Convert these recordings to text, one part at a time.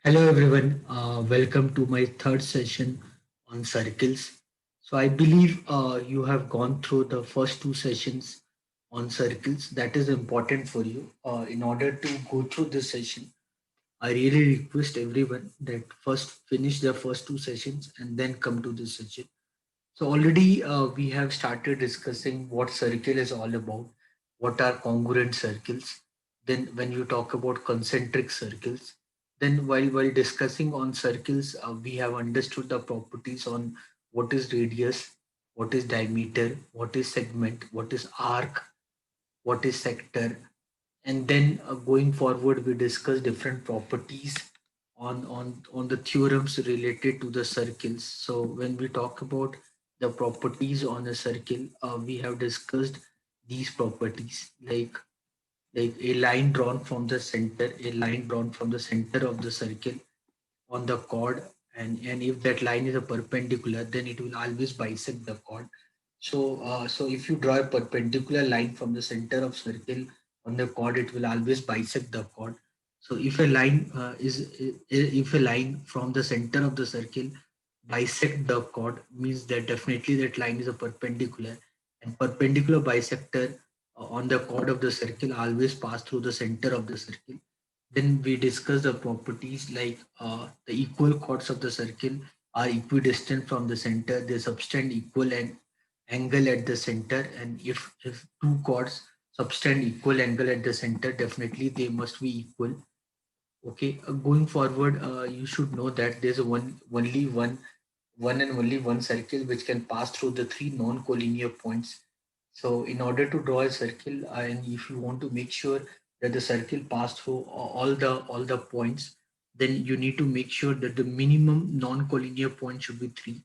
Hello everyone, welcome to my third session on circles. So I believe you have gone through the first two sessions on circles. That is important for you. In order to go through this session, I really request everyone that first finish the first two sessions and then come to this session. So already we have started discussing what circle is all about, what are congruent circles. Then when you talk about concentric circles, then while discussing on circles, we have understood the properties on what is radius, what is diameter, what is segment, what is arc, what is sector, and then going forward we discuss different properties on the theorems related to the circles. So when we talk about the properties on a circle, we have discussed these properties like a line drawn from the center, a line drawn from the center of the circle on the chord, and if that line is a perpendicular, then it will always bisect the chord. So if you draw a perpendicular line from the center of circle on the chord, it will always bisect the chord. So if a line if a line from the center of the circle bisect the chord, means that definitely that line is a perpendicular, and perpendicular bisector on the chord of the circle always pass through the center of the circle. Then we discuss the properties like the equal chords of the circle are equidistant from the center. They subtend equal and angle at the center. And if two chords subtend equal angle at the center, definitely they must be equal. Okay, going forward, you should know that there's a one and only one circle which can pass through the three non-collinear points. So in order to draw a circle, and if you want to make sure that the circle pass through all the points, then you need to make sure that the minimum non-collinear point should be three.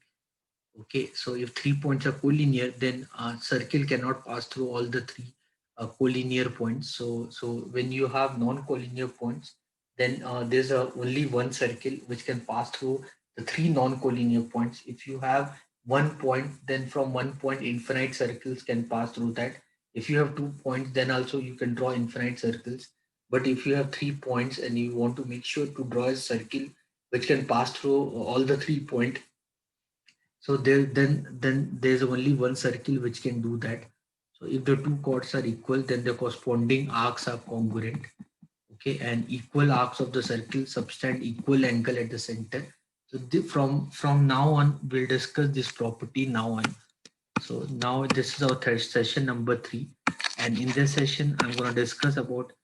Okay, so if 3 points are collinear, then circle cannot pass through all the three collinear points. So when you have non-collinear points, then there's only one circle which can pass through the three non-collinear points. If you have 1 point, then from 1 point, infinite circles can pass through that. If you have 2 points, then also you can draw infinite circles. But if you have 3 points and you want to make sure to draw a circle which can pass through all the 3 points, so then there's only one circle which can do that. So if the two chords are equal, then the corresponding arcs are congruent. Okay, and equal arcs of the circle subtend equal angle at the center. So from now on, we'll discuss this property now on. So now this is our third session number three, and in this session, I'm going to discuss about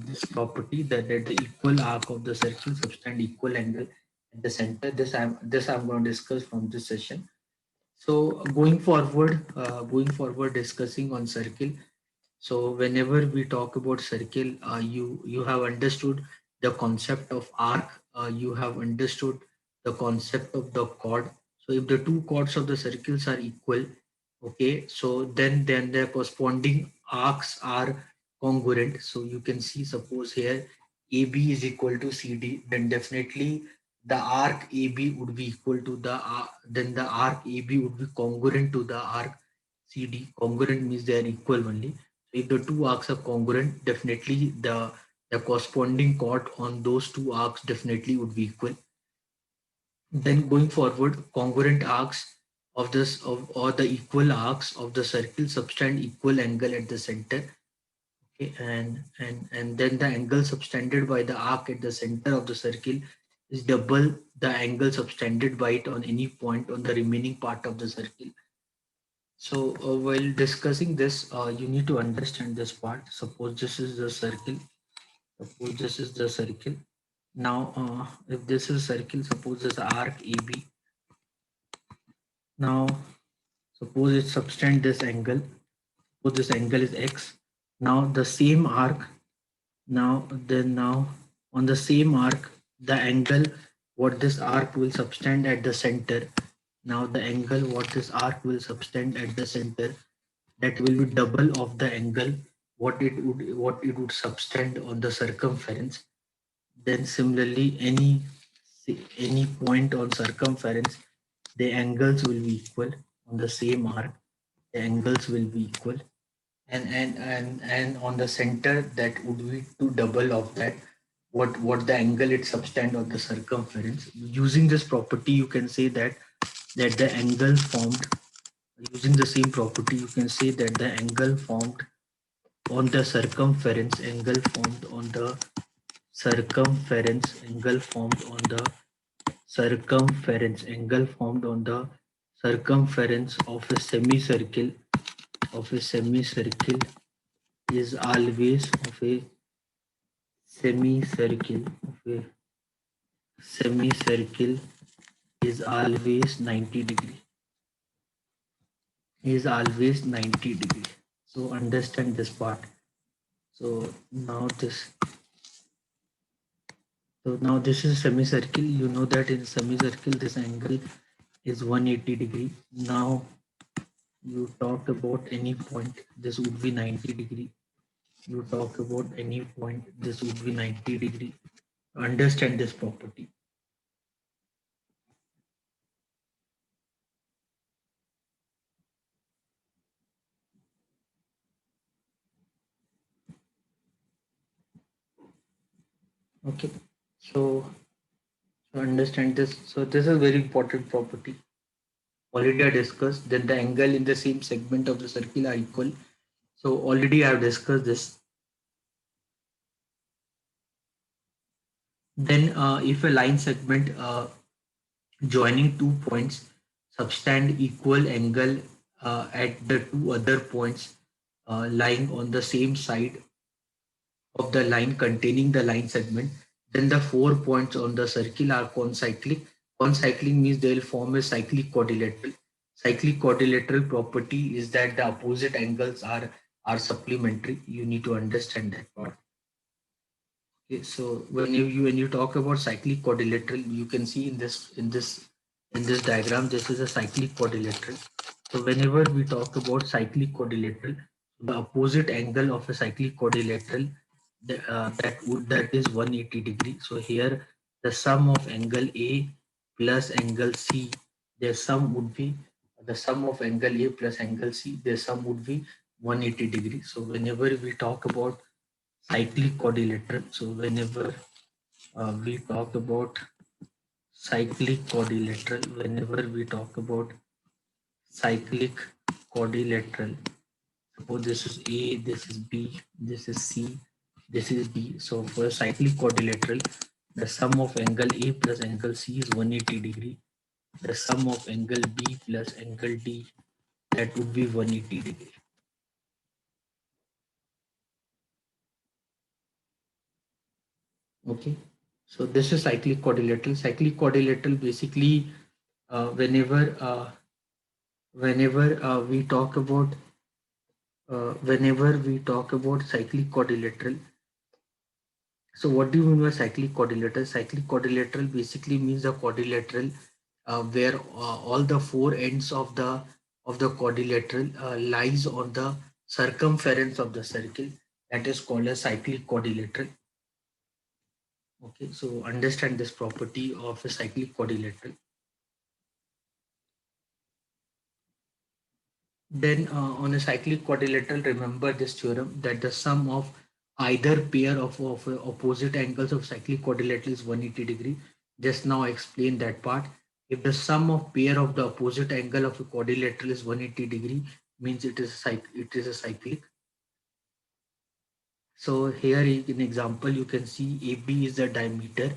this property that the equal arc of the circle subtend equal angle at the center. This I'm going to discuss from this session. So going forward, discussing on circle. So whenever we talk about circle, you have understood the concept of arc. You have understood the concept of the chord. So if the two chords of the circles are equal, okay, so then the corresponding arcs are congruent. So you can see, suppose here AB is equal to CD, then definitely the arc AB would be equal to then the arc AB would be congruent to the arc CD. Congruent means they are equal only. So if the two arcs are congruent, definitely the corresponding chord on those two arcs definitely would be equal. Then going forward, congruent arcs of this of or the equal arcs of the circle subtend equal angle at the center. Okay, and then the angle subtended by the arc at the center of the circle is double the angle subtended by it on any point on the remaining part of the circle. So while discussing this, you need to understand this part. Suppose this is the circle. Suppose this is the circle. Now, if this is circle, suppose this arc AB. Now, suppose it subtend this angle. Suppose this angle is x. Now the same arc. Now on the same arc, the angle what this arc will subtend at the center. Now the angle what this arc will subtend at the center, that will be double of the angle what it would subtend on the circumference. Then similarly, any point on circumference, the angles will be equal on the same arc. The angles will be equal, and on the center, that would be two double of that. what the angle it subtend on the circumference. Using this property, you can say that the angle formed using the same property, you can say that the angle formed on the circumference angle formed on the circumference angle formed on the circumference angle formed on the circumference of a semicircle is always of a semicircle of a semicircle is always 90 degree is always 90 degree. So understand this part. So now this is semicircle. You know that in semicircle this angle is 180 degree. Now you talk about any point, this would be 90 degree. You talk about any point, this would be 90 degree. Understand this property. Okay. So understand this. So this is very important property. Already I discussed that the angle in the same segment of the circle are equal. So already I have discussed this. Then if a line segment joining two points subtend equal angle at the two other points lying on the same side of the line containing the line segment, then the 4 points on the circle are concyclic. Concyclic means they will form a cyclic quadrilateral. Cyclic quadrilateral property is that the opposite angles are supplementary. You need to understand that part. Okay, so when you talk about cyclic quadrilateral, you can see in this diagram, this is a cyclic quadrilateral. So whenever we talk about cyclic quadrilateral, the opposite angle of a cyclic quadrilateral that is 180 degree. So here the sum of angle A plus angle C, their sum would be the sum of angle A plus angle C, their sum would be 180 degree. So whenever we talk about cyclic quadrilateral, so whenever we talk about cyclic quadrilateral, whenever we talk about cyclic quadrilateral, suppose this is A, this is B, this is C, this is D. So for a cyclic quadrilateral, the sum of angle A plus angle C is 180 degree. The sum of angle B plus angle D, that would be 180 degree. Okay. So this is cyclic quadrilateral. Cyclic quadrilateral basically whenever whenever we talk about cyclic quadrilateral. So what do you mean by cyclic quadrilateral? Cyclic quadrilateral basically means the quadrilateral where all the four ends of the quadrilateral lies on the circumference of the circle. That is called a cyclic quadrilateral. Okay, so understand this property of a cyclic quadrilateral. Then on a cyclic quadrilateral, remember this theorem that the sum of either pair of opposite angles of cyclic quadrilateral is 180 degree. Just now I explained that part. If the sum of pair of the opposite angle of a quadrilateral is 180 degree, means it is a cyclic. So here in example, you can see AB is the diameter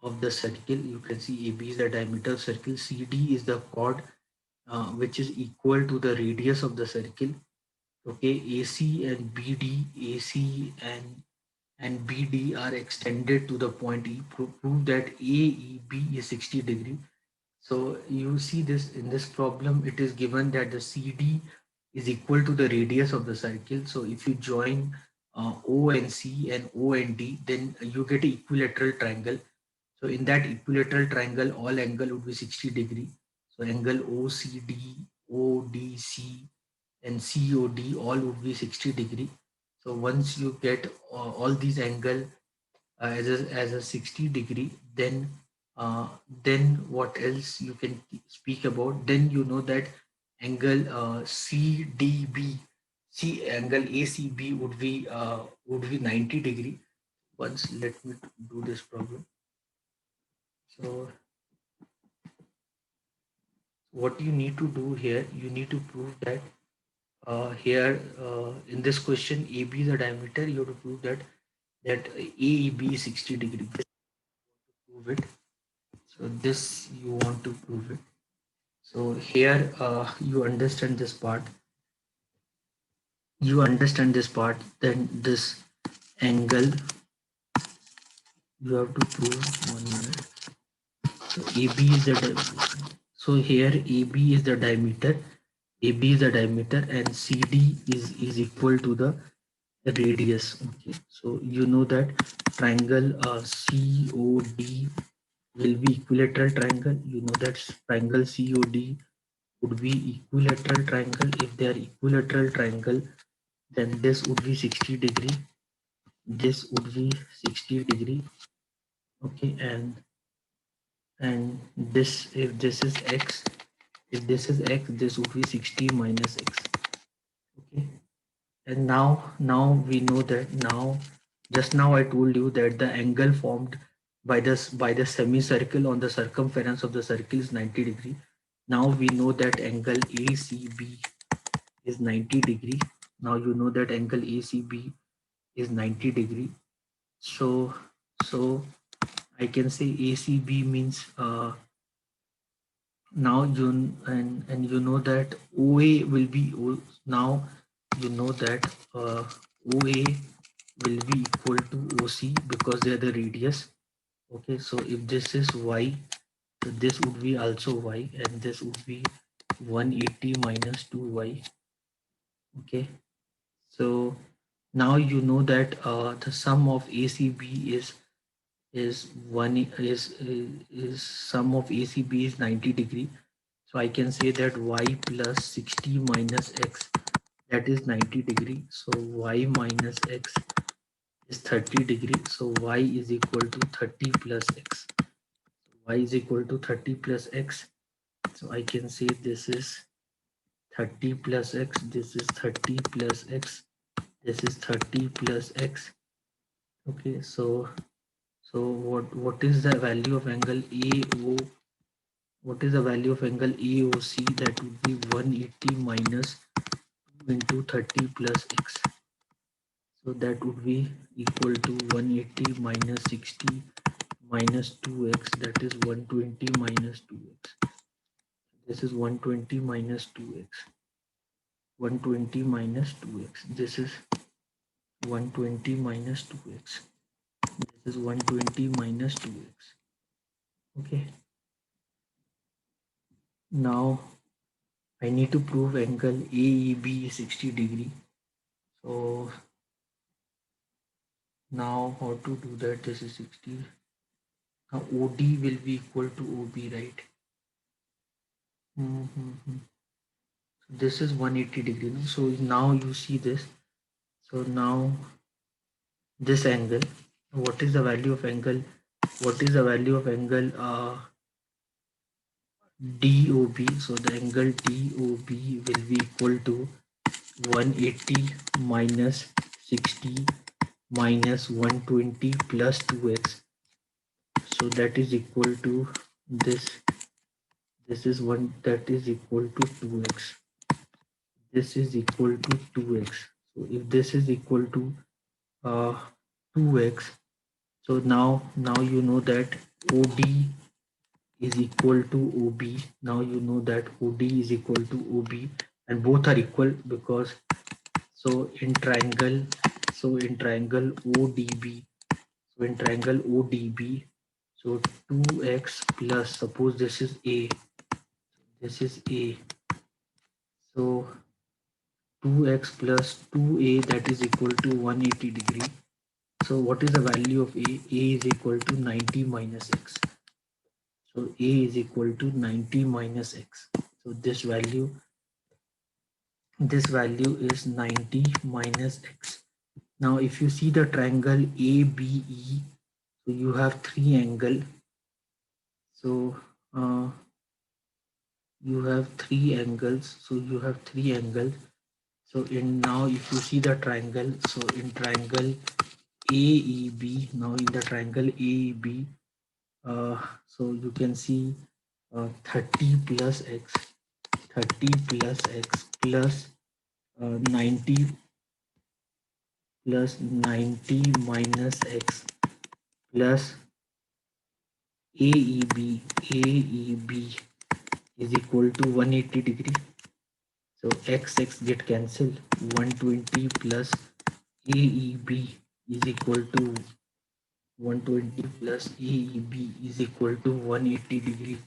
of the circle. You can see AB is the diameter of circle. CD is the chord which is equal to the radius of the circle. Okay, AC and BD, AC and BD are extended to the point E. Prove that AEB is 60 degree. So you see this in this problem, it is given that the CD is equal to the radius of the circle. So if you join O and C and O and D, then you get an equilateral triangle. So in that equilateral triangle, all angle would be 60 degree. So angle OCD, ODC, and COD all would be 60 degree. So once you get all these angle as a 60 degree, then what else you can speak about? Then you know that angle CDB, C angle ACB would be 90 degree. once. Let me do this problem. So what you need to do here, you need to prove that here in this question, AB is the diameter. You have to prove that AEB is 60 degree. Prove it. So this you want to prove it. So here you understand this part. You understand this part. Then this angle you have to prove 1 minute. So AB is the so here AB is the diameter. AB is the diameter and CD is equal to the radius. Okay, so you know that triangle COD will be equilateral triangle. You know that triangle COD would be equilateral triangle. If they are equilateral triangle, then this would be 60 degree. This would be 60 degree. Okay, and this, if this is x, if this is x, this would be 60 minus x. Okay, and now we know that now, just now I told you that the angle formed by this by the semicircle on the circumference of the circle is 90 degree. Now we know that angle ACB is 90 degree. Now you know that angle ACB is 90 degree. So I can say ACB means now you, and you know that OA will be now you know that OA will be equal to OC because they are the radius. Okay, so if this is y, so this would be also y, and this would be 180 minus 2y. Okay, so now you know that the sum of ACB is one is sum of ACB is 90 degree. So I can say that y plus 60 minus x, that is 90 degree. So y minus x is 30 degree. So y is equal to 30 plus x. Y is equal to 30 plus x. So I can say this is 30 plus x. This is 30 plus x. This is 30 plus x. Okay, so what is the value of angle AO? What is the value of angle AOC? That would be 180 minus 2 into 30 plus x. So that would be equal to 180 minus 60 minus 2x, that is 120 minus 2x. This is 120 minus 2x. 120 minus 2x. This is 120 minus 2x. This is 120 minus 2x. Okay. Now I need to prove angle AEB is 60 degree. So now how to do that? This is 60. Now OD will be equal to OB, right? This is 180 degree. No? So now you see this. So now this angle, what is the value of angle? What is the value of angle DOB? So the angle DOB will be equal to 180 minus 60 minus 120 plus 2x. So that is equal to this. This is one, that is equal to 2x. This is equal to 2x. So if this is equal to 2x, so now you know that OD is equal to OB. Now you know that OD is equal to OB, and both are equal because so in triangle, so in triangle ODB, so in triangle ODB, so 2x plus, suppose this is A, this is A, so 2x plus 2a, that is equal to 180 degree. So what is the value of A? A is equal to 90 minus x. So A is equal to 90 minus x. So this value is 90 minus x. Now if you see the triangle ABE, so you have three angle. So you have three angles. So you have three angles. So in now if you see the triangle, so in triangle AEB. Now in the triangle AEB, so you can see 30 plus x, 30 plus x plus 90 plus 90 minus x plus AEB. AEB is equal to 180 degree. So x get cancelled. 120 plus AEB is equal to 120 plus AEB is equal to 180 degree.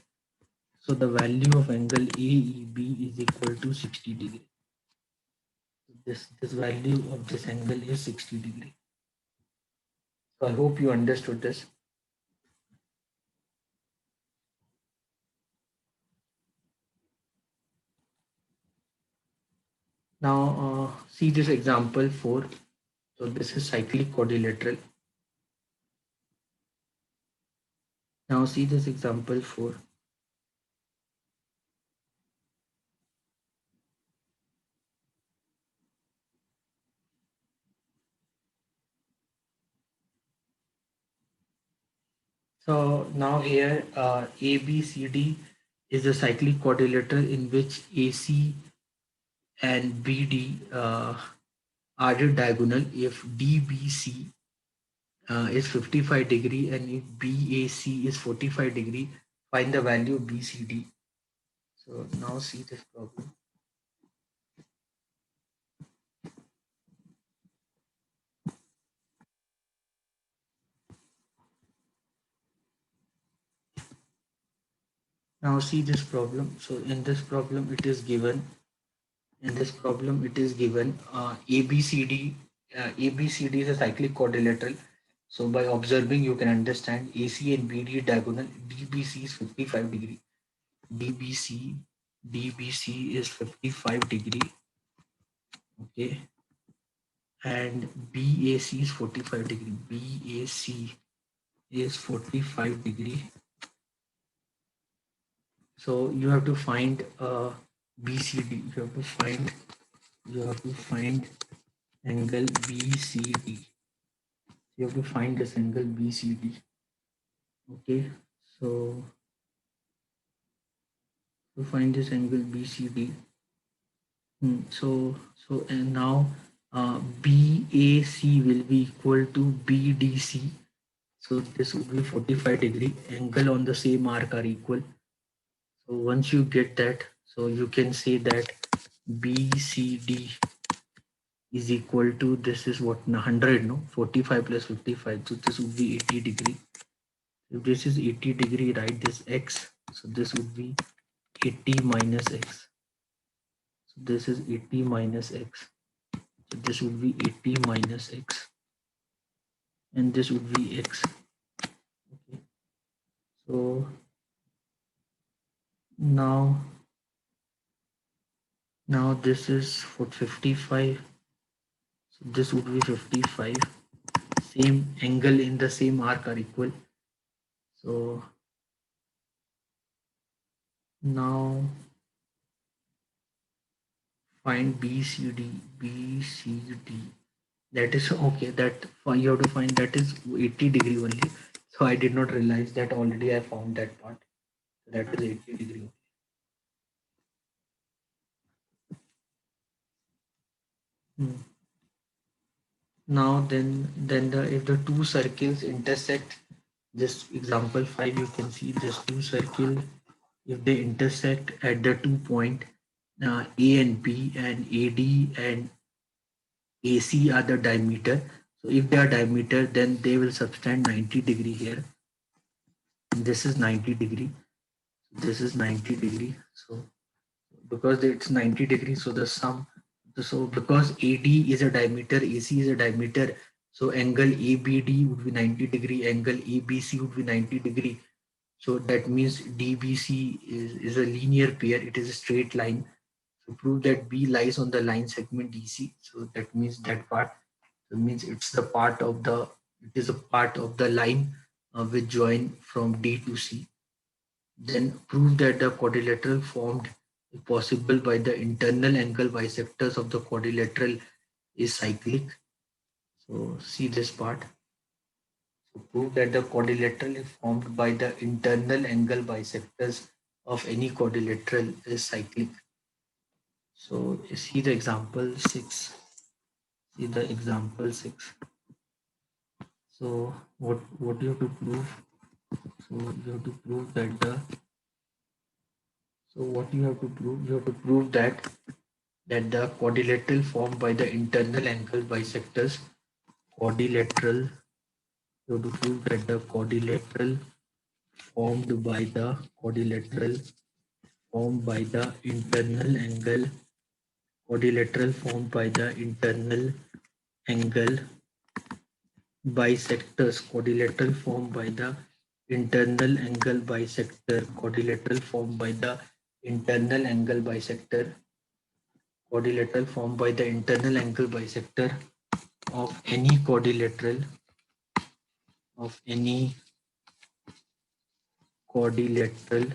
So the value of angle AEB is equal to 60 degree. This value of this angle is 60 degree. So I hope you understood this. Now see this example 4. So this is cyclic quadrilateral. Now see this example 4. So now here ABCD is a cyclic quadrilateral in which AC and BD are diagonal if DBC is 55 degree and if BAC is 45 degree, find the value of BCD. So now see this problem. Now see this problem. So in this problem it is given, ABCD. ABCD is a cyclic quadrilateral. So by observing you can understand AC and BD diagonal. DBC is 55 degree. DBC is 55 degree. Okay. And BAC is 45 degree. BAC is 45 degree. So you have to find BCD. You have to find angle BCD. You have to find this angle BCD. Okay. So to find this angle BCD. So and now BAC will be equal to BDC. So this would be 45 degree. Angle on the same arc are equal. So once you get that, so you can say that BCD is equal to, this is what, 100, no? 45 plus 55. So this would be 80 degree. If this is 80 degree, write this x. So this would be 80 minus x. So this is 80 minus x. So this would be 80 minus x. And this would be x. Okay. So now this is for 55. So this would be 55. Same angle in the same arc are equal. So now find BCD. That is okay. That you have to find that is 80 degree only. So I did not realize that already. I found that part. That is 80 degree. Now then if the two circles intersect, just example 5, you can see this two circle, if they intersect at the 2 point A and B, and AD and AC are the diameter. So if they are diameter, then they will subtend 90 degree here. This is 90 degree. This is 90 degree. So because it's 90 degree, so the sum, so because AD is a diameter, AC is a diameter, so angle ABD would be 90 degree, angle ABC would be 90 degree. So that means DBC is a linear pair, it is a straight line. So prove that B lies on the line segment DC. So that means that part, that means it's the part of the, it is a part of the line which join from D to C. Then prove that the quadrilateral formed is possible by the internal angle bisectors of the quadrilateral is cyclic. So see this part. So prove that the quadrilateral is formed by the internal angle bisectors of any quadrilateral is cyclic. So see the example 6. See the example 6. So what you have to prove? So you have to prove that the so what you have to prove? You have to prove that the quadrilateral formed by the internal angle bisectors quadrilateral. You have to prove that the quadrilateral formed by the quadrilateral formed by the internal angle quadrilateral formed by the internal angle bisectors quadrilateral formed by the internal angle bisector quadrilateral formed by the internal angle bisector quadrilateral formed by the internal angle bisector of any quadrilateral of any quadrilateral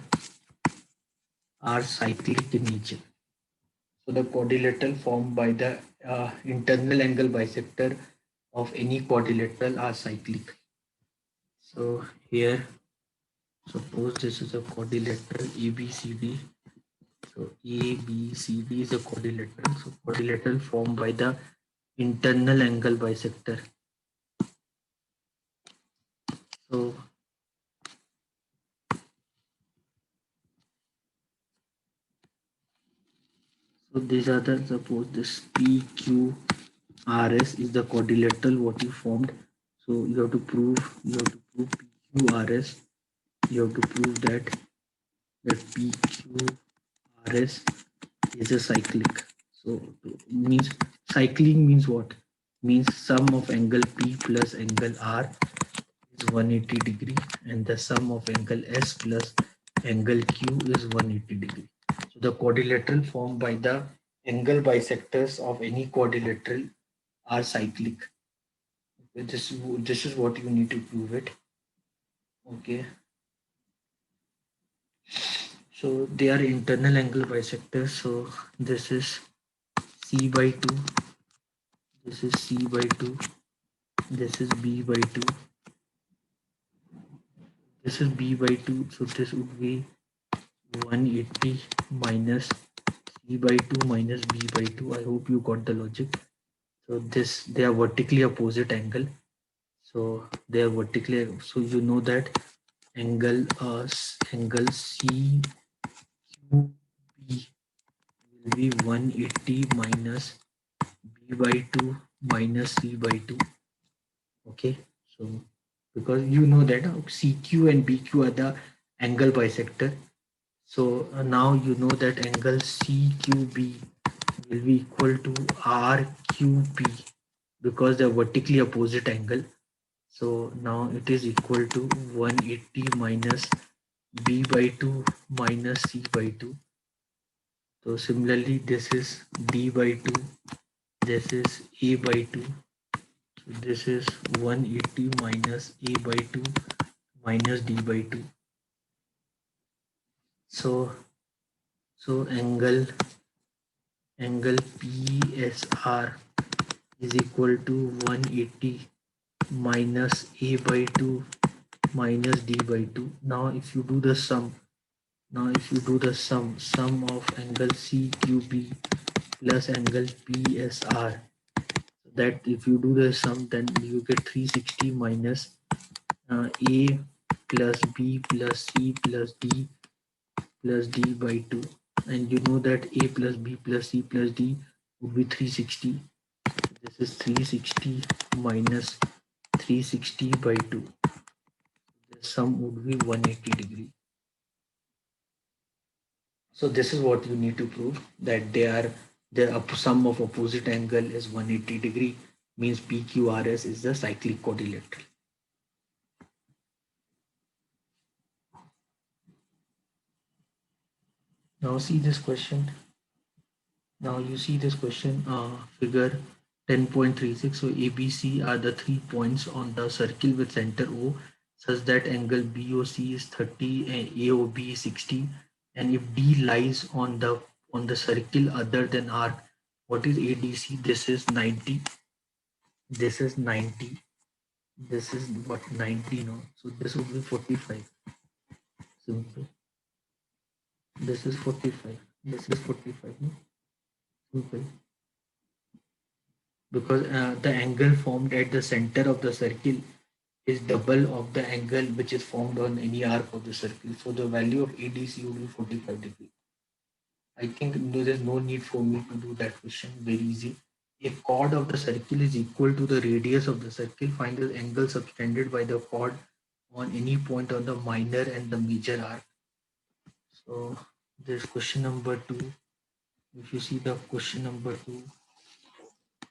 are cyclic in nature. So the quadrilateral formed by the internal angle bisector of any quadrilateral are cyclic. So here, suppose this is a quadrilateral ABCD. So ABCD is a quadrilateral. So quadrilateral formed by the internal angle bisector. So these are the suppose this PQRS is the quadrilateral what you formed. So you have to prove PQRS. You have to prove that PQRS is a cyclic. So means cycling means what? Means sum of angle P plus angle R is 180 degree and the sum of angle S plus angle Q is 180 degree. So the quadrilateral formed by the angle bisectors of any quadrilateral are cyclic. Okay, this is what you need to prove it. Okay. So they are internal angle bisectors. So this is C by 2. This is C by 2. This is B by 2. This is B by 2. So this would be 180 minus C by 2 minus B by 2. I hope you got the logic. So this they are vertically opposite angle. So they are vertically. So you know that angle angle CQB will be 180 minus B by 2 minus C by 2. Okay. So because you know that CQ and BQ are the angle bisector. So now you know that angle CQB will be equal to RQP because they are vertically opposite angle. So now it is equal to 180 minus B by 2 minus C by 2. So similarly, this is D by 2, this is A by 2. So this is 180 minus A by 2 minus D by 2. So angle PSR is equal to 180 minus A by 2 minus D by 2. Now if you do the sum sum of angle CQB plus angle PSR, so that if you do the sum then you get 360 minus A plus B plus C plus D by 2, and you know that A plus B plus C plus D would be 360. This is 360 minus 360 by 2. The sum would be 180 degree. So this is what you need to prove, that their sum of opposite angle is 180 degree, means PQRS is the cyclic quadrilateral. Now see this question. Now you see this question, figure 10.36. So ABC are the 3 points on the circle with center O such that angle BOC is 30 and AOB is 60. And if D lies on the circle other than arc, what is ADC? This is 90. this is 90, this is what 90, no, so this would be 45. Simple. This is 45, this is 45, no? Simple. Because the angle formed at the center of the circle is double of the angle which is formed on any arc of the circle. So the value of ADC will be 45 degrees. I think no, there's no need for me to do that question. Very easy. If chord of the circle is equal to the radius of the circle, find the angle subtended by the chord on any point on the minor and the major arc. So this question number two. If you see the question number two,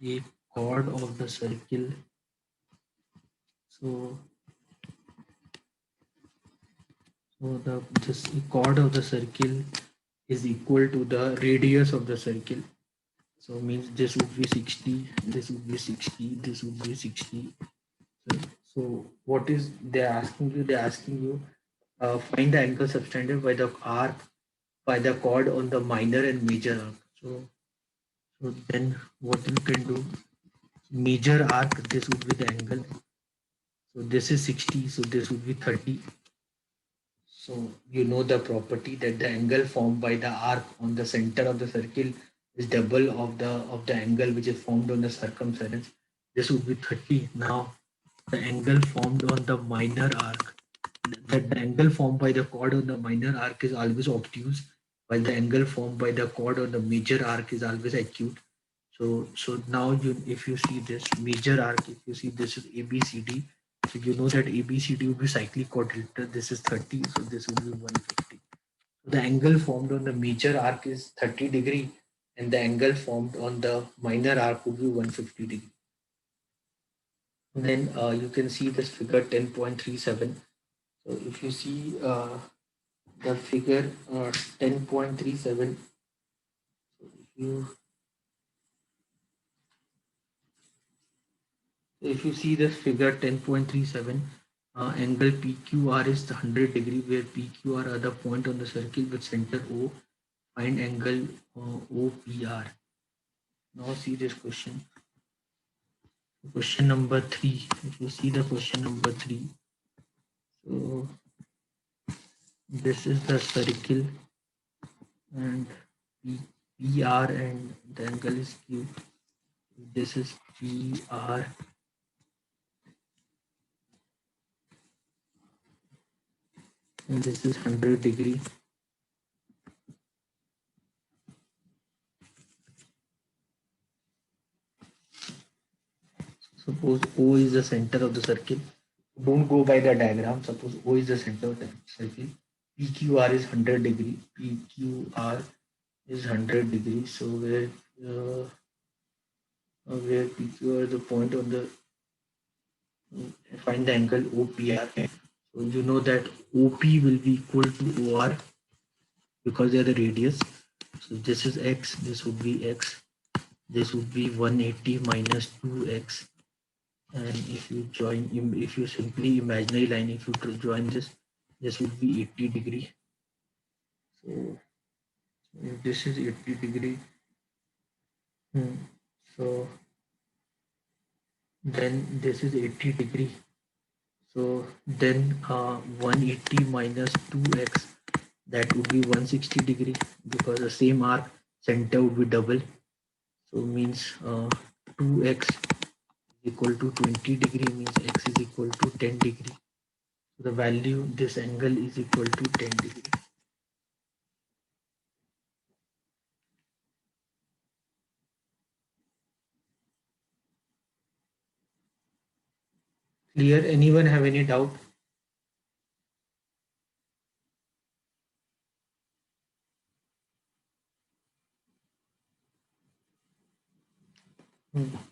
a chord of the circle. So the this chord of the circle is equal to the radius of the circle. So means this would be 60, this would be 60, this would be 60. So what is they're asking you? They're asking you find the angle subtended by the arc by the chord on the minor and major arc. So then what you can do? Major arc, this would be the angle. So this is 60, so this would be 30. So you know the property that the angle formed by the arc on the center of the circle is double of the angle which is formed on the circumference. This would be 30. Now the angle formed on the minor arc, that the angle formed by the chord on the minor arc is always obtuse, while the angle formed by the chord on the major arc is always acute. So now you if you see this major arc, if you see this is ABCD, so you know that ABCD will be cyclic quadrilateral. This is 30, so this will be 150. So the angle formed on the major arc is 30 degree, and the angle formed on the minor arc would be 150 degree. And then you can see this figure 10.37. So if you see the figure 10.37, so if you see this figure 10.37, angle PQR is 100 degree, where PQR are the point on the circle with center O. Find angle OPR. Now see this question. Question number 3. If you see the question number 3, so this is the circle and PR and the angle is Q. This is PR and this is 100 degree. Suppose O is the center of the circle. Don't go by the diagram. Suppose O is the center of the circle. PQR is 100 degree. PQR is 100 degrees. So where PQR is the point on the find the angle OPR. So you know that OP will be equal to OR because they are the radius. So this is X. This would be X. This would be 180 minus 2X. And if you simply imaginary line, if you join this would be 80 degree. So if this is 80 degree, so then this is 80 degree. So then 180 minus 2x, that would be 160 degree, because the same arc center would be double. So means 2x equal to 20 degree, means x is equal to 10 degree. So the value, this angle is equal to 10 degree. Clear? Anyone have any doubt?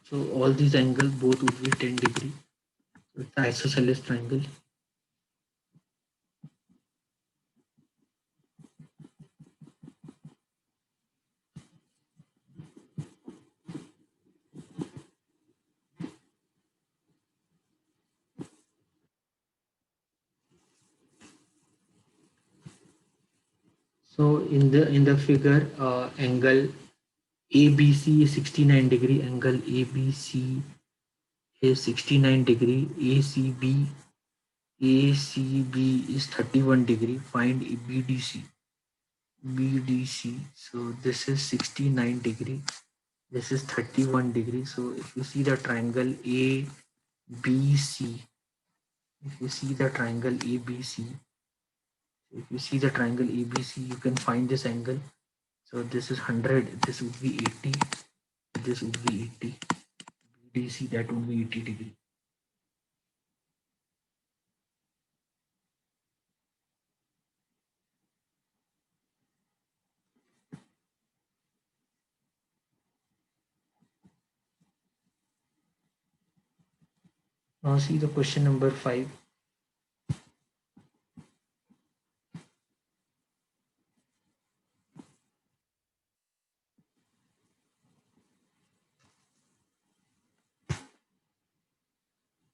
So all these angles both would be 10 degree. So it's isosceles triangle. So in the figure, angle ABC is 69 degree. Angle ABC is 69 degree. ACB is 31 degree. Find BDC. BDC. So this is 69 degree. This is 31 degree. So if you see the triangle ABC, if you see the triangle ABC, if you see the triangle ABC, you can find this angle. So this is 100. This would be 80. This would be 80. BDC, that would be 80 degree. Now see the question number 5.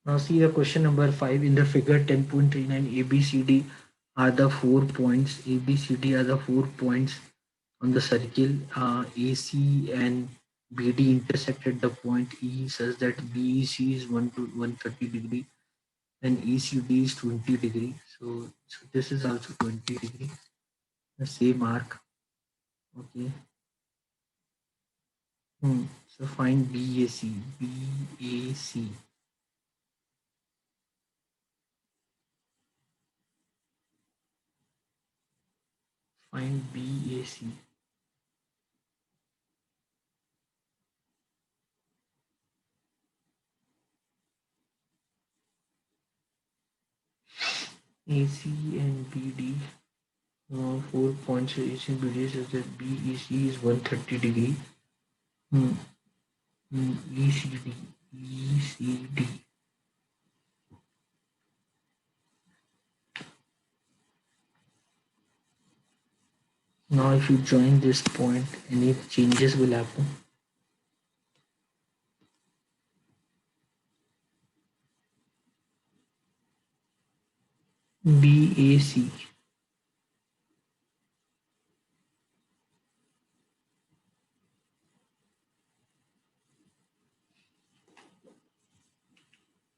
Now see the question number 5. In the figure 10.39, ABCD are the 4 points. ABCD are the 4 points on the circle. AC and BD intersect at the point E such that BEC is 1 to 130 degree and ECD is 20 degree. So this is also 20 degree. The same arc. Okay. So find BAC. BAC. Find BAC. AC and BD. 4 points AC and BD says that BEC is 130 degree. ECD. ECD. Now if you join this point, any changes will happen. BAC.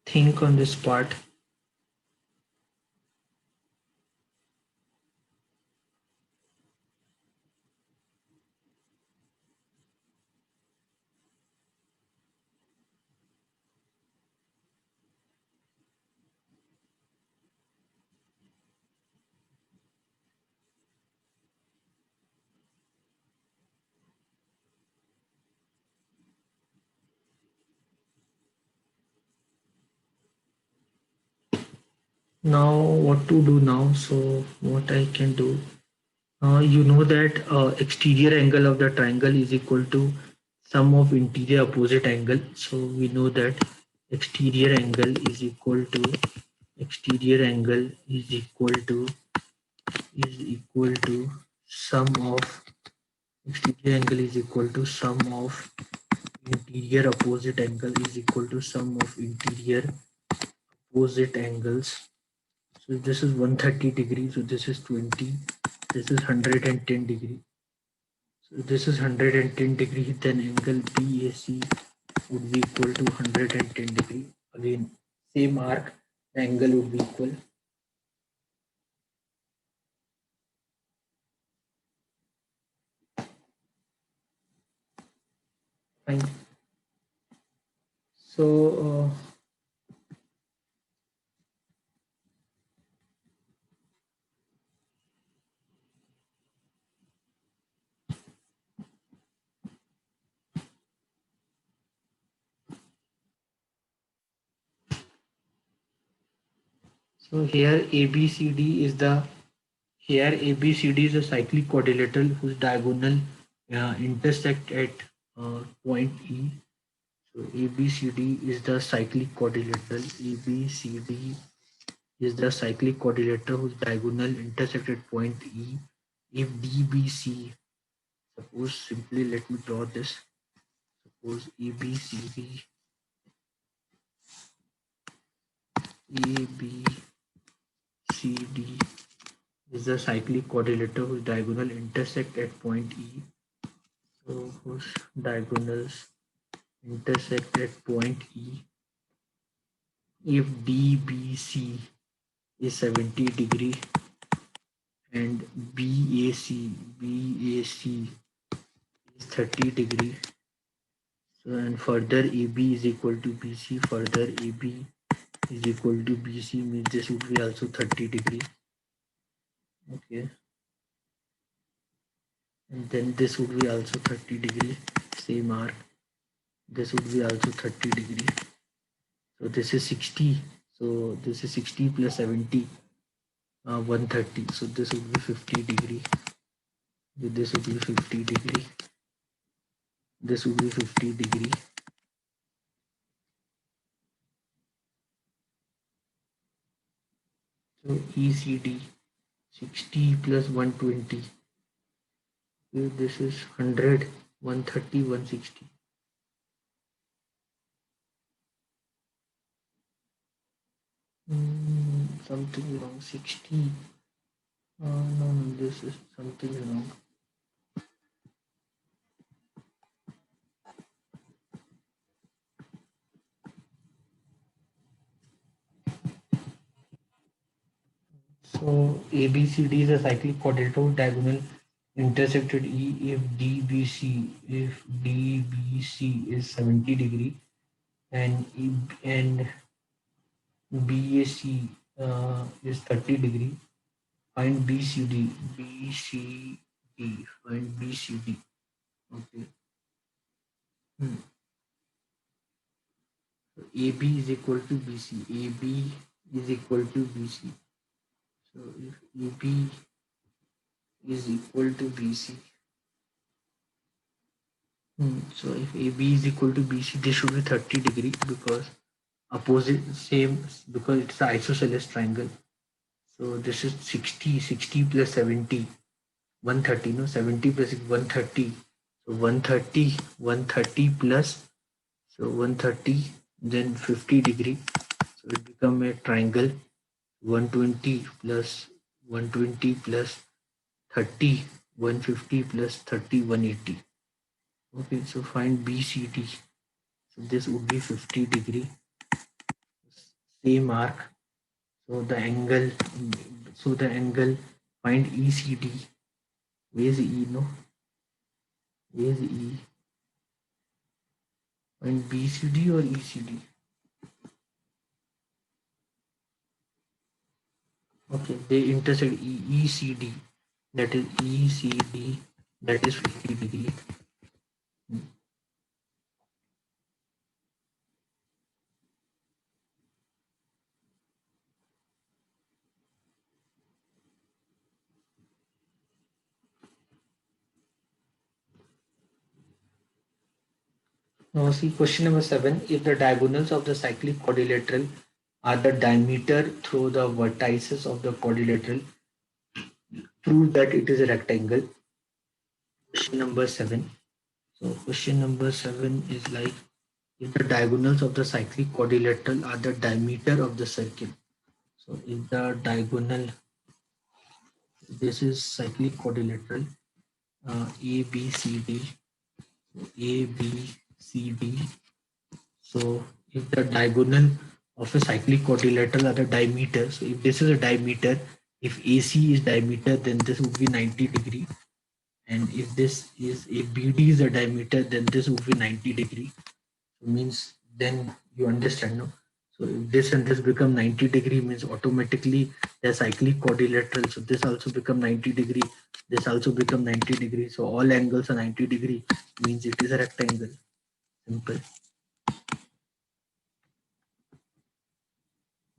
Think on this part. Now what to do now? So what I can do, you know that exterior angle of the triangle is equal to sum of interior opposite angle. So we know that exterior angle is equal to exterior angle is equal to sum of exterior angle is equal to sum of interior opposite angle is equal to sum of interior opposite angles. So this is 130 degrees. So this is 20. This is 110 degree. So this is 110 degree. Then angle BAC would be equal to 110 degree. Again, same arc. The angle would be equal. Fine. So so here ABCD is the ABCD is a cyclic quadrilateral whose diagonal intersect at point E. So ABCD is the cyclic quadrilateral. ABCD is the cyclic quadrilateral whose diagonal intersect at point E. If DBC, suppose simply let me draw this. Suppose ABCD, ABCD is the cyclic quadrilateral whose diagonal intersect at point E. So whose diagonals intersect at point E. if DBC is 70 degree and BAC is 30 degree. So and further AB is equal to BC, further AB is equal to BC means this would be also 30 degree. Okay. And then this would be also 30 degree, same arc. This would be also 30 degree. So this is 60. So this is 60 plus 70, 130. So this would be 50 degree. This would be 50 degree. This would be 50 degree. So ECD 60 plus 120. Okay, this is 100, 130, 160. Something wrong. 60. No, this is something wrong. So ABCD is a cyclic quadratic diagonal intersected E if DBC is 70 degree and BAC is 30 degree. Find BCD. Find BCD. Okay. So AB is equal to BC. AB is equal to BC. So if AB is equal to BC. So if AB is equal to BC, this should be 30 degree because opposite same because it's an isosceles triangle. So this is 60 plus 70, 130, no, 70 plus 130. So 130 plus, so 130, then 50 degree. So it become a triangle 120 plus 120 plus 30, 150 plus 30, 180. Okay, so find BCD. So this would be 50 degree, same arc. So the angle, find ECD. Where is E? No, where is E? Find BCD or ECD. Okay, they intersect ECD. That is ECD. That is 50 degree. Now see question number 7. If the diagonals of the cyclic quadrilateral are the diameter through the vertices of the quadrilateral, prove that it is a rectangle. Question number 7. So question number 7 is like if the diagonals of the cyclic quadrilateral are the diameter of the circle. So if the diagonal, this is cyclic quadrilateral, A, B, C, D. A, B, C, D. So if the diagonal of a cyclic quadrilateral are the diameter, so if this is a diameter, if AC is diameter, then this would be 90 degree. And if this is a BD is a diameter, then this would be 90 degree. So means then you understand, no? So if this and this become 90 degree means automatically they're cyclic quadrilateral. So this also become 90 degree. This also become 90 degree. So all angles are 90 degree means it is a rectangle. Simple.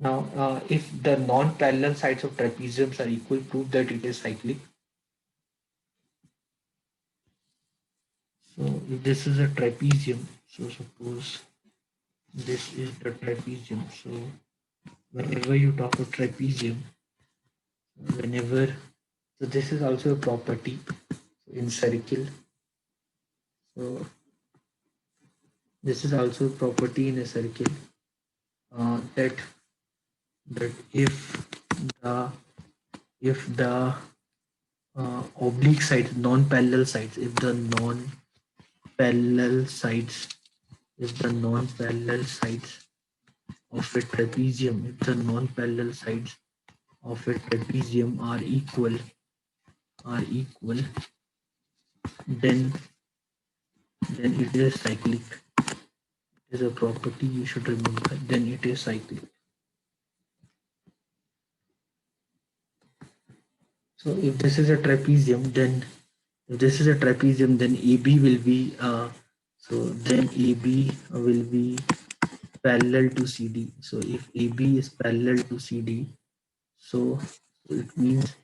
Now, if the non-parallel sides of trapeziums are equal, prove that it is cyclic. So if this is a trapezium, so suppose this is the trapezium. So whenever you talk of trapezium, whenever, so this is also a property in circle. So this is also a property in a circle that if the oblique sides, non-parallel sides, if the non-parallel sides of a trapezium, if the non-parallel sides of a trapezium are equal, then it is cyclic. It is a property you should remember. Then it is cyclic. So if this is a trapezium, then AB will be AB will be parallel to CD. So if AB is parallel to CD, so it means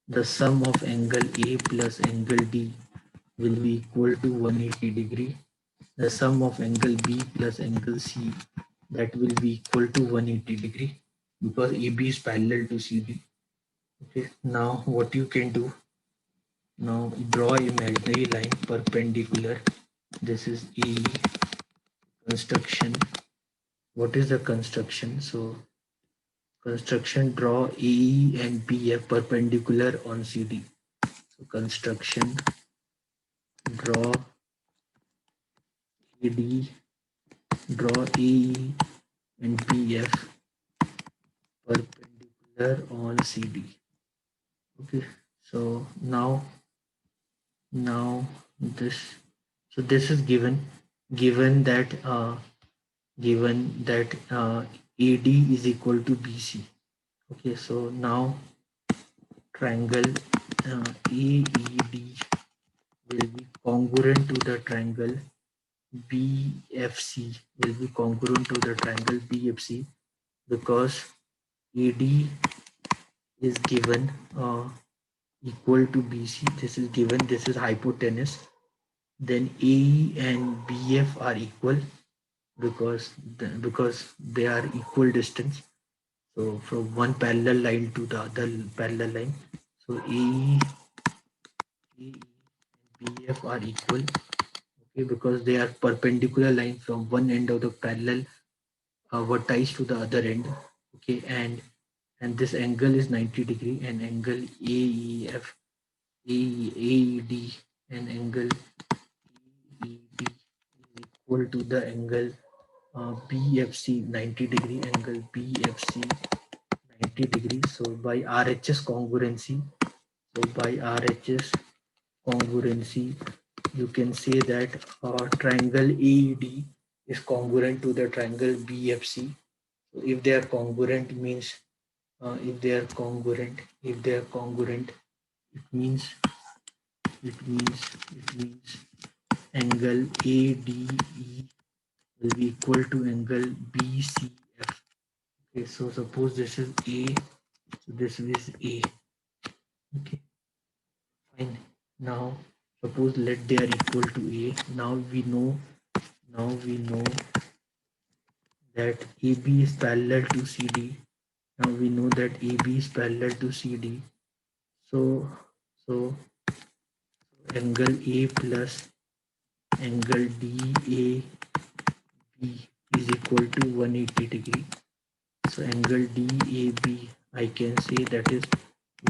the sum of angle A plus angle D will be equal to 180 degree. The sum of angle B plus angle C, that will be equal to 180 degree, because AB is parallel to CD. Okay, now what you can do, now draw imaginary line perpendicular. This is A construction. What is the construction? So construction, draw AE and BF perpendicular on CD. So construction, draw AD, draw AE and BF perpendicular on CD. Okay, so now this, so this is given that AD is equal to BC. Okay, so now triangle AED will be congruent to the triangle BFC, will be congruent to the triangle BFC, because AD is given equal to BC. This is given, this is hypotenuse. Then AE and BF are equal, because they are equal distance. So from one parallel line to the other parallel line. So AE and BF are equal. Okay, because they are perpendicular line from one end of the parallel vertex to the other end. Okay, and this angle is 90 degree, and angle AEF, AED, and angle ED is equal to the angle BFC 90 degree, angle BFC 90 degrees. So by RHS congruency, you can say that triangle AED is congruent to the triangle BFC. So if they are congruent means it means angle ADE will be equal to angle BCF. Okay, so suppose this is A, so this is A. Okay, fine. Now suppose let they are equal to A. Now we know that AB is parallel to CD. Now we know that AB is parallel to CD. So angle A plus angle DAB is equal to 180 degree. So angle DAB, I can say that is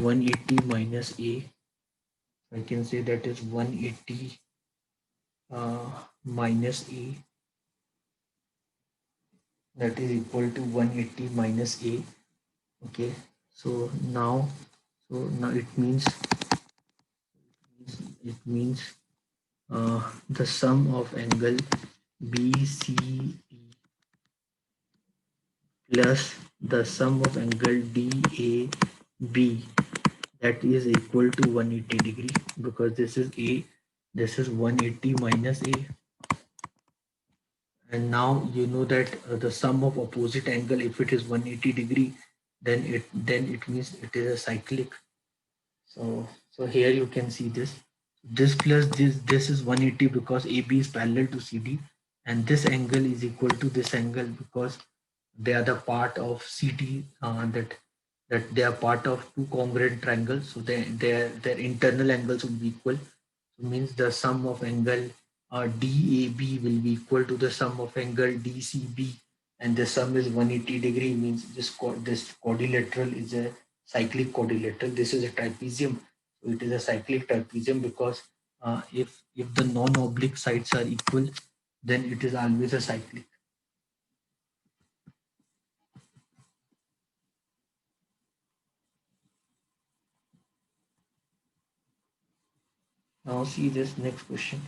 180 minus A. I can say that is 180 minus A, that is equal to 180 minus A. Okay, so now it means the sum of angle BCD plus the sum of angle DAB, that is equal to 180 degree, because this is A, this is 180 minus A. And now you know that the sum of opposite angle, if it is 180 degree, then it means it is a cyclic. So here you can see this plus this is 180, because AB is parallel to CD, and this angle is equal to this angle, because they are the part of CD, that they are part of two congruent triangles, so their internal angles would be equal. So means the sum of angle DAB will be equal to the sum of angle DCB, and the sum is 180 degree, means this quadrilateral is a cyclic quadrilateral. This is a trapezium, so it is a cyclic trapezium, because if the non-oblique sides are equal, then it is always a cyclic. Now see this next question.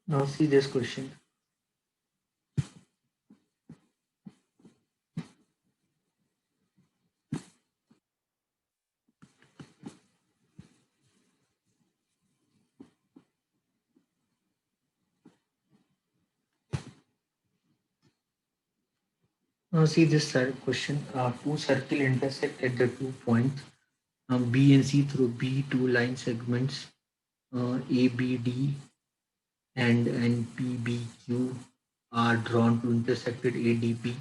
Now see this question. Now see this question. Two circle intersect at the 2 points B and C through B2 line segments ABD and PBQ are drawn to intersect at ADP,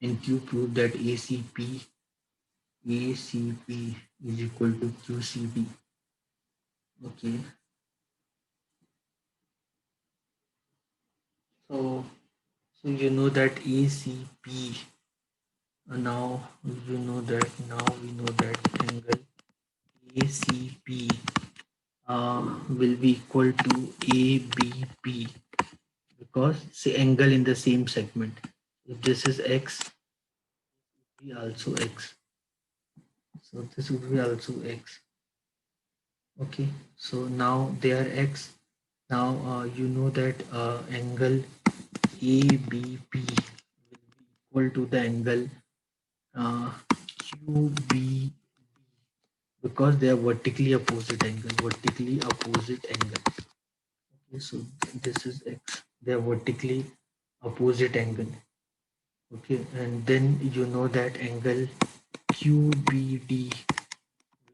and Q prove that ACP is equal to QCD. Okay, so you know that ACP. Now now we know that angle ACP will be equal to ABP, because say angle in the same segment. If this is X, be also X. So this would be also X. Okay, so now they are X. Now you know that angle ABP will be equal to the angle QB, because they are vertically opposite angle. Vertically opposite angle. Okay, so this is X. They are vertically opposite angle. Okay, and then you know that angle QBD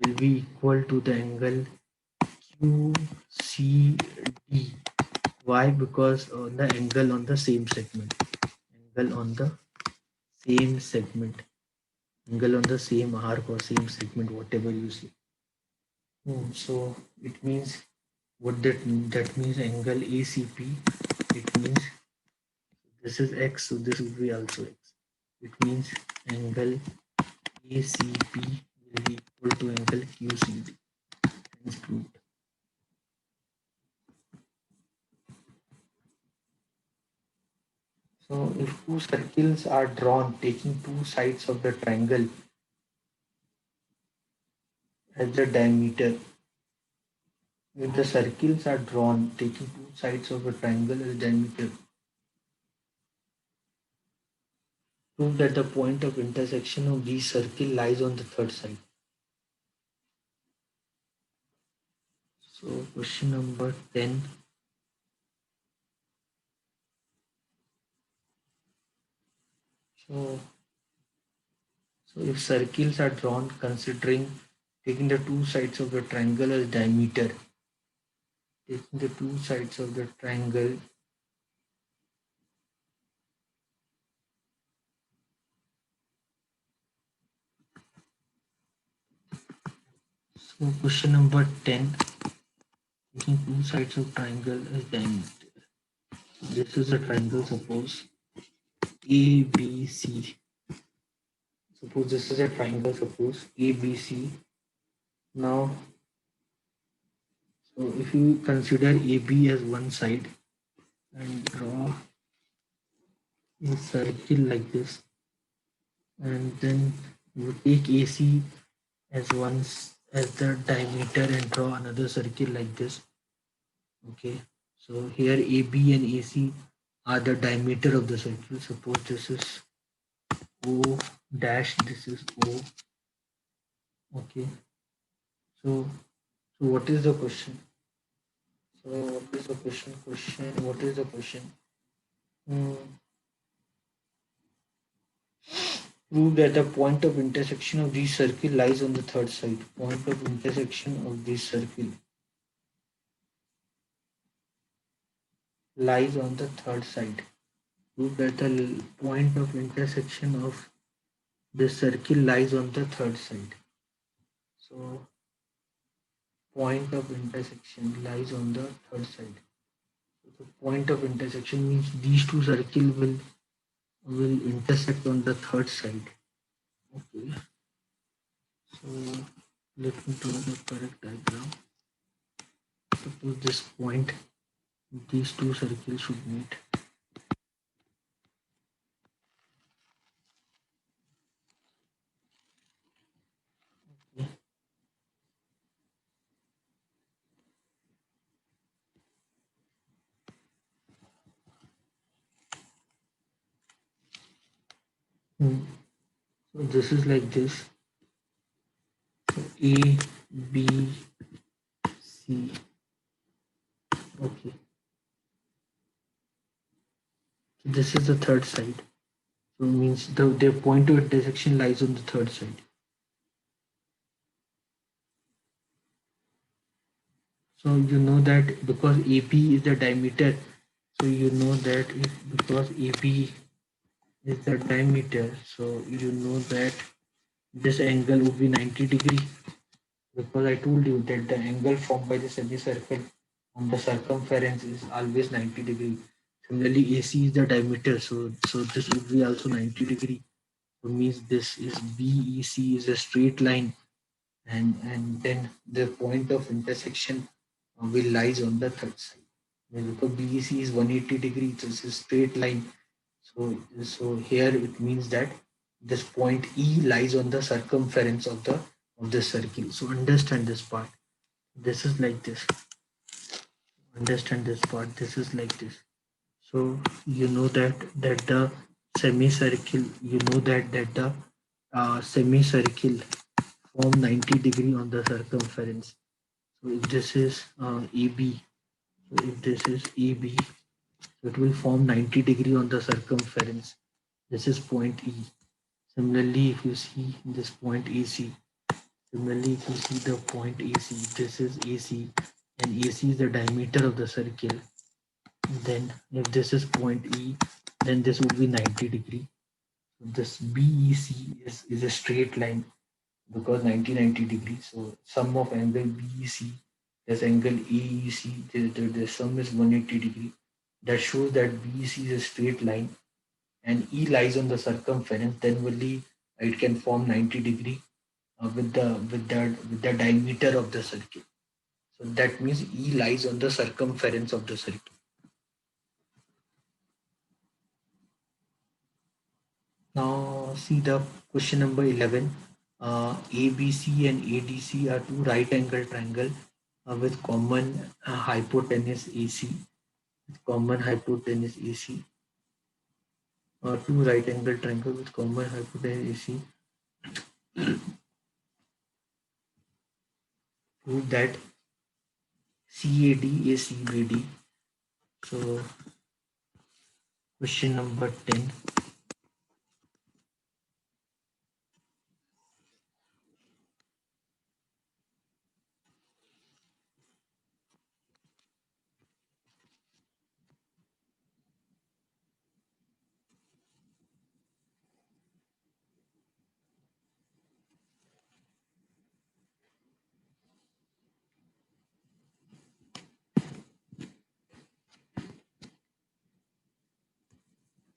will be equal to the angle QCD. Why? Because the angle on the same segment. Angle on the same segment. Angle on the same arc or same segment, whatever you see. So it means what that means angle ACP. It means this is X, so this will be also X. It means angle ACP will be equal to angle QCD. Hence proved. So if two circles are drawn taking two sides of the triangle as the diameter, if the circles are drawn taking two sides of a triangle as diameter, prove that the point of intersection of these circle lies on the third side. So question number 10. So if circles are drawn considering taking the two sides of the triangle as diameter, taking the two sides of the triangle so question number 10, taking two sides of triangle as diameter. This is a triangle, suppose ABC. Suppose this is a triangle, suppose ABC. Now, so if you consider AB as one side and draw a circle like this, and then you take AC as as the diameter and draw another circle like this. Okay, so here AB and AC are the diameter of the circle. Suppose this is O dash, this is O. Okay, so what is the question? So what is the question? What is the question? Hmm. Prove that the point of intersection of these circle lies on the third side. Point of intersection of this circle lies on the third side. Prove that the point of intersection of this circle lies on the third side. So point of intersection lies on the third side. So the point of intersection means these two circles will intersect on the third side. Okay. So let me draw the correct diagram. Suppose this point these two circles should meet. Hmm. So this is like this. So A, B, C. Okay. So this is the third side. So it means their point of intersection lies on the third side. So you know that because AB is the diameter, so you know that because AB is the diameter, so you know that this angle would be 90 degree, because I told you that the angle formed by the semicircle on the circumference is always 90 degree. Similarly, AC is the diameter, so this would be also 90 degree. So means this is BEC is a straight line, and then the point of intersection will lies on the third side. Because BEC is 180 degrees, so it's a straight line. So here it means that this point E lies on the circumference of the circle. So understand this part. This is like this. Understand this part. This is like this. So you know that the semicircle. You know that the semicircle form 90 degree on the circumference. So if this is AB, so if this is AB, so it will form 90 degree on the circumference. This is point E. Similarly, if you see this point AC, similarly if you see the point AC, this is AC, and AC is the diameter of the circle. Then if this is point E, then this would be 90 degree. So this BEC is a straight line because 90 degrees. So sum of angle BEC plus angle AEC, the sum is 180 degree. That shows that BEC is a straight line and E lies on the circumference. Then only it can form 90 degree with the diameter of the circle. So that means E lies on the circumference of the circle. Now see the question number 11. ABC and ADC are two right angle triangle with common hypotenuse AC. With common hypotenuse AC. Two right angle triangle with common hypotenuse AC. Prove that CAD is CBD. So question number 10.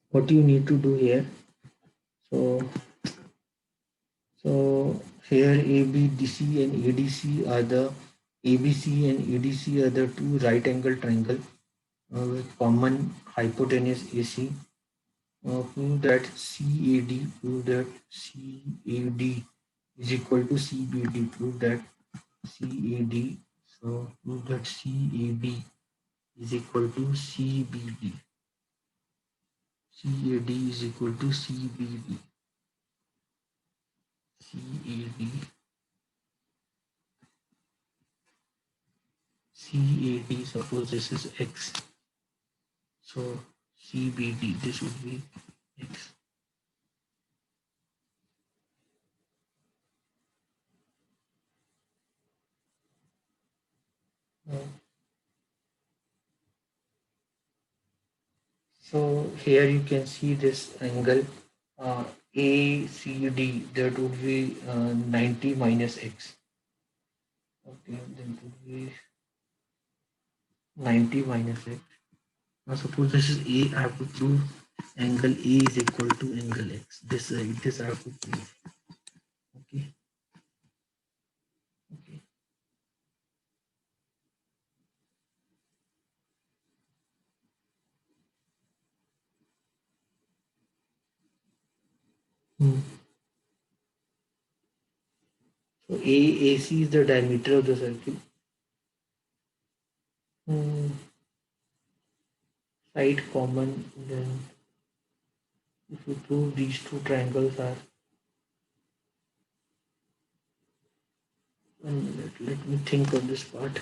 What you need to do here? So So here ABDC and ADC are the ABC and ADC are the two right angle triangle with common hypotenuse AC. Prove that CAD is equal to CBD. Prove that CAD. So prove that CAD is equal to CBD. CAD is equal to CBD. CAD CAD, suppose this is X. So CBD, this would be X. Uh, So here you can see this angle ACD, that would be 90 minus X. Okay, then it would be 90 minus X. Now suppose this is A, I have to prove angle A is equal to angle X. This I have to prove. Okay, okay. Hmm. So AC is the diameter of the circle. Hmm. Side common. Then if you prove these two triangles are, 1 minute, let me think on this part.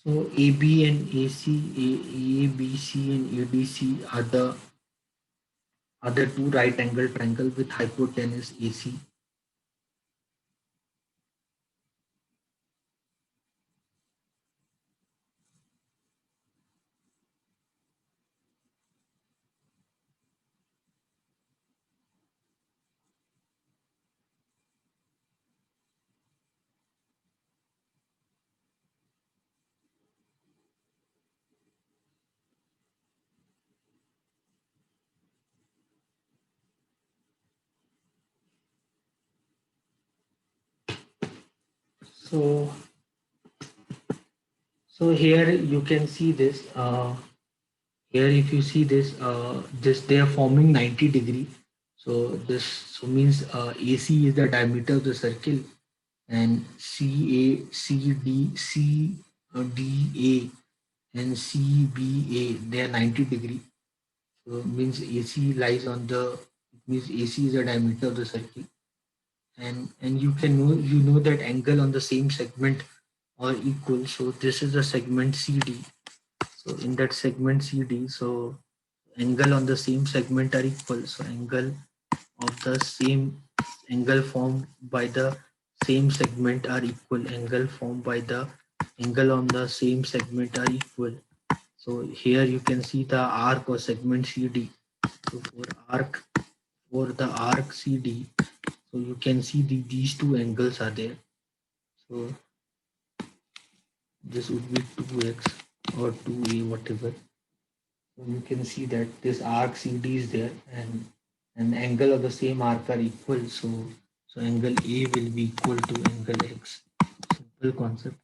So AB and AC, ABC and ADC are the two right angle triangle with hypotenuse AC. So so here you can see this. Here if you see this, this they are forming 90 degree. So this so means AC is the diameter of the circle, and CACDCDA and CBA they are 90 degree. So means AC lies on the, it means AC is the diameter of the circle, and you can know, you know that angle on the same segment are equal. So this is the segment CD. So in that segment CD, so angle on the same segment are equal. So angle of the same, angle formed by the same segment are equal. Angle formed by the angle on the same segment are equal. So here you can see the arc or segment CD. So for the arc CD, so you can see these two angles are there. So this would be 2x or 2a, whatever. So you can see that this arc CD is there, and angle of the same arc are equal. So angle A will be equal to angle X. Simple concept.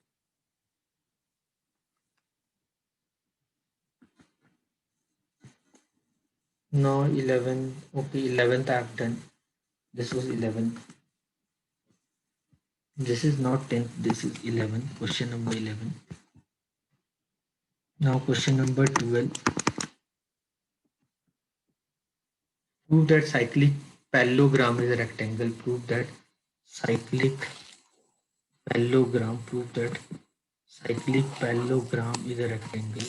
Now 11. Okay, 11th I've done. This was 11. This is not 10th. This is 11. Question number 11. Now question number 12. Prove that cyclic parallelogram is a rectangle. Prove that cyclic parallelogram. Prove that cyclic parallelogram is a rectangle.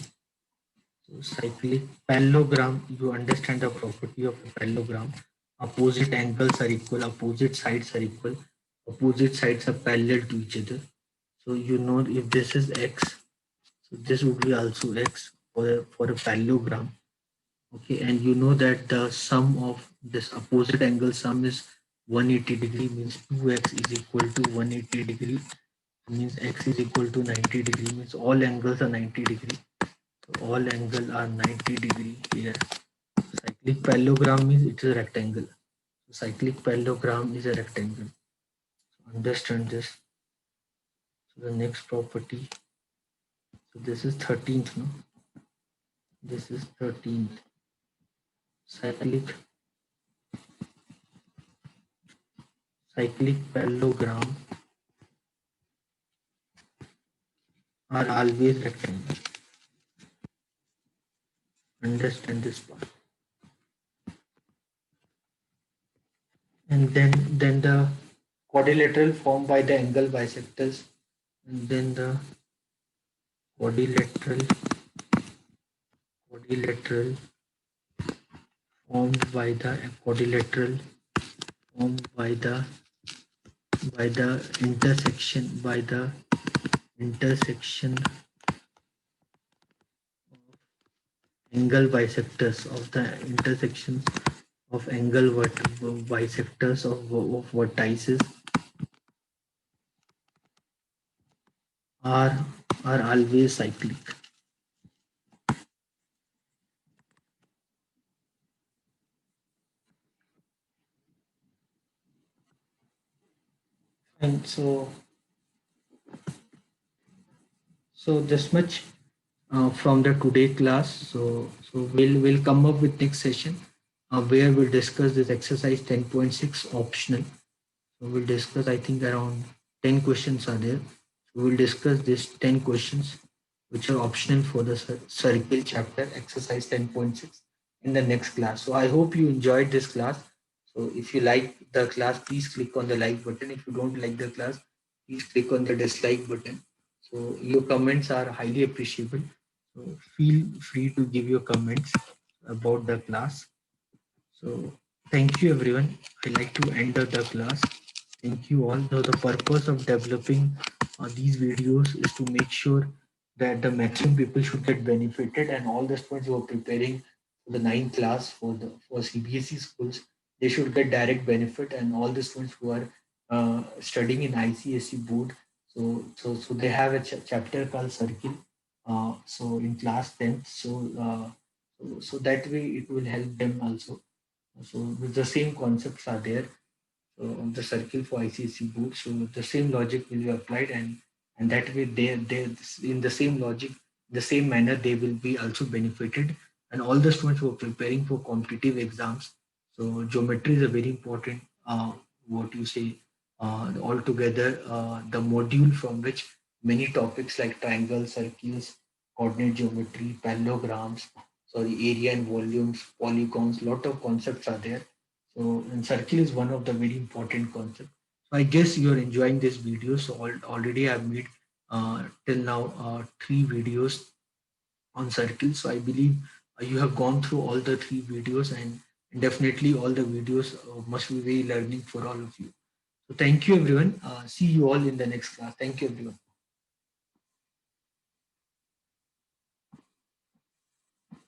So cyclic parallelogram, you understand the property of a parallelogram. Opposite angles are equal, opposite sides are equal, opposite sides are parallel to each other. So you know if this is x, so this would be also x for a parallelogram. Okay, and you know that the sum of this opposite angle sum is 180 degree, means 2x is equal to 180 degree, means x is equal to 90 degree, means all angles are 90 degree. So all angle are 90 degree here. Cyclic parallelogram means it is a rectangle. So cyclic parallelogram is a rectangle. So understand this. So the next property. So this is 13th, no? This is 13th. Cyclic cyclic parallelogram are always rectangle. Understand this part. And then the quadrilateral formed by the angle bisectors. And then the quadrilateral quadrilateral formed by the quadrilateral formed by the intersection angle bisectors of the intersections of angle bisectors of vertices are are always cyclic. And so this much from the today class. So we'll come up with next session where we'll discuss this exercise 10.6 optional. So we'll discuss, I think around 10 questions are there. So we'll discuss these 10 questions which are optional for the circle chapter exercise 10.6 in the next class. So I hope you enjoyed this class. So if you like the class, please click on the like button. If you don't like the class, please click on the dislike button. So your comments are highly appreciable. So feel free to give your comments about the class. So thank you everyone. I like to end the class. Thank you all. The purpose of developing these videos is to make sure that the maximum people should get benefited, and all the students who are preparing for the ninth class for CBSE schools, they should get direct benefit, and all the students who are studying in ICSE board, so they have a chapter called circle. So in class 10th, so that way it will help them also. So the same concepts are there. So on the circle for ICSE board, so the same logic will be applied, and that way they in the same logic, the same manner they will be also benefited, and all the students who are preparing for competitive exams. So geometry is a very important what you say altogether the module from which many topics like triangles, circles, coordinate geometry, parallelograms, sorry, area and volumes, polygons, lot of concepts are there. So, and circle is one of the very important concepts. So, I guess you are enjoying this video. So, already I've made till now three videos on circle. So, I believe you have gone through all the three videos, and definitely all the videos must be very learning for all of you. So, thank you, everyone. See you all in the next class. Thank you, everyone.